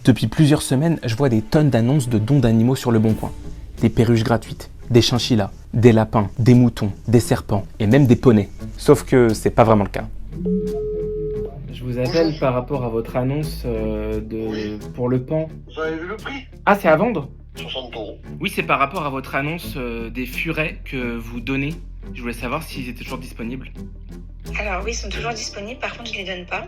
Depuis plusieurs semaines, je vois des tonnes d'annonces de dons d'animaux sur Le Bon Coin. Des perruches gratuites, des chinchillas, des lapins, des moutons, des serpents et même des poneys. Sauf que c'est pas vraiment le cas. Je vous appelle par rapport à votre annonce pour le pan. Vous avez vu le prix? Ah, c'est à vendre? 60 €. Oui, c'est par rapport à votre annonce des furets que vous donnez. Je voulais savoir s'ils étaient toujours disponibles. Alors oui, ils sont toujours disponibles, par contre je les donne pas.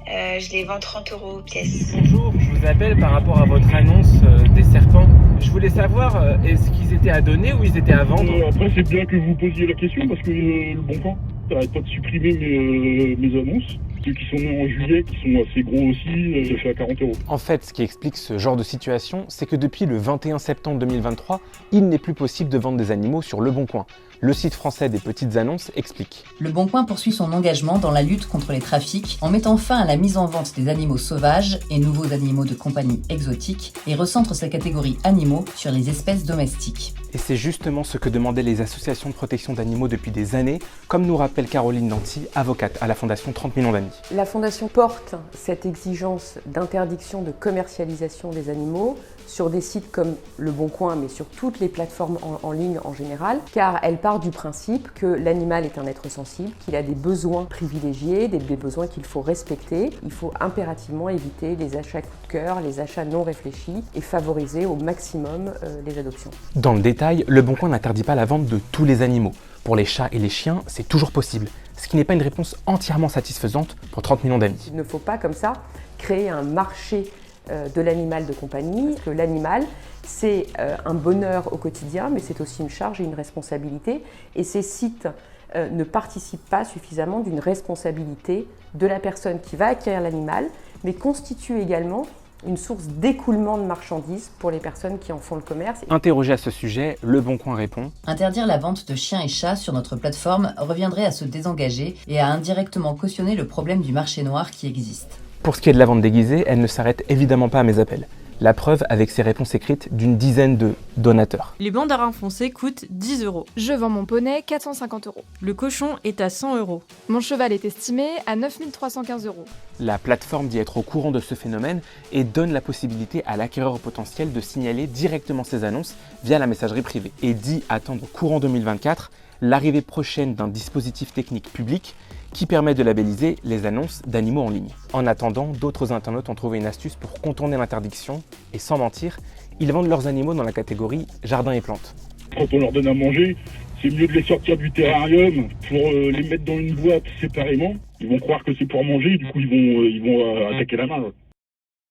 Je les vends 30 € pièce. Bonjour, je vous appelle par rapport à votre annonce des serpents. Je voulais savoir, est-ce qu'ils étaient à donner ou ils étaient à vendre? Après, c'est bien que vous posiez la question parce que Le Bon Coin n'arrête pas de supprimer mes annonces. Ceux qui sont nés en juillet, qui sont assez gros aussi, ça fait à 40 €. En fait, ce qui explique ce genre de situation, c'est que depuis le 21 septembre 2023, il n'est plus possible de vendre des animaux sur Le Bon Coin. Le site français des petites annonces explique. Le Bon Coin poursuit son engagement dans la lutte contre les trafics en mettant fin à la mise en vente des animaux sauvages et nouveaux animaux de compagnie exotiques et recentre sa catégorie animaux sur les espèces domestiques. Et c'est justement ce que demandaient les associations de protection d'animaux depuis des années, comme nous rappelle Caroline Danty, avocate à la Fondation 30 millions d'amis. La Fondation porte cette exigence d'interdiction de commercialisation des animaux sur des sites comme Le Bon Coin, mais sur toutes les plateformes en ligne en général, car elle part du principe que l'animal est un être sensible, qu'il a des besoins privilégiés, des besoins qu'il faut respecter. Il faut impérativement éviter les achats coup de cœur, les achats non réfléchis et favoriser au maximum les adoptions. Dans le détail, Le Bon Coin n'interdit pas la vente de tous les animaux. Pour les chats et les chiens, c'est toujours possible, ce qui n'est pas une réponse entièrement satisfaisante pour 30 millions d'amis. Il ne faut pas comme ça créer un marché de l'animal de compagnie, parce que l'animal, c'est un bonheur au quotidien, mais c'est aussi une charge et une responsabilité. Et ces sites ne participent pas suffisamment d'une responsabilité de la personne qui va acquérir l'animal, mais constituent également une source d'écoulement de marchandises pour les personnes qui en font le commerce. Interrogé à ce sujet, Le Bon Coin répond: Interdire la vente de chiens et chats sur notre plateforme reviendrait à se désengager et à indirectement cautionner le problème du marché noir qui existe. Pour ce qui est de la vente déguisée, elle ne s'arrête évidemment pas à mes appels. La preuve avec ses réponses écrites d'une dizaine de donateurs. Les mandarins foncés coûtent 10 €. Je vends mon poney 450 €. Le cochon est à 100 €. Mon cheval est estimé à 9 315 €. La plateforme dit être au courant de ce phénomène et donne la possibilité à l'acquéreur potentiel de signaler directement ses annonces via la messagerie privée. Et dit attendre courant 2024 l'arrivée prochaine d'un dispositif technique public qui permet de labelliser les annonces d'animaux en ligne. En attendant, d'autres internautes ont trouvé une astuce pour contourner l'interdiction et sans mentir, ils vendent leurs animaux dans la catégorie jardin et plantes. Quand on leur donne à manger, c'est mieux de les sortir du terrarium pour les mettre dans une boîte séparément. Ils vont croire que c'est pour manger, du coup ils vont attaquer la main.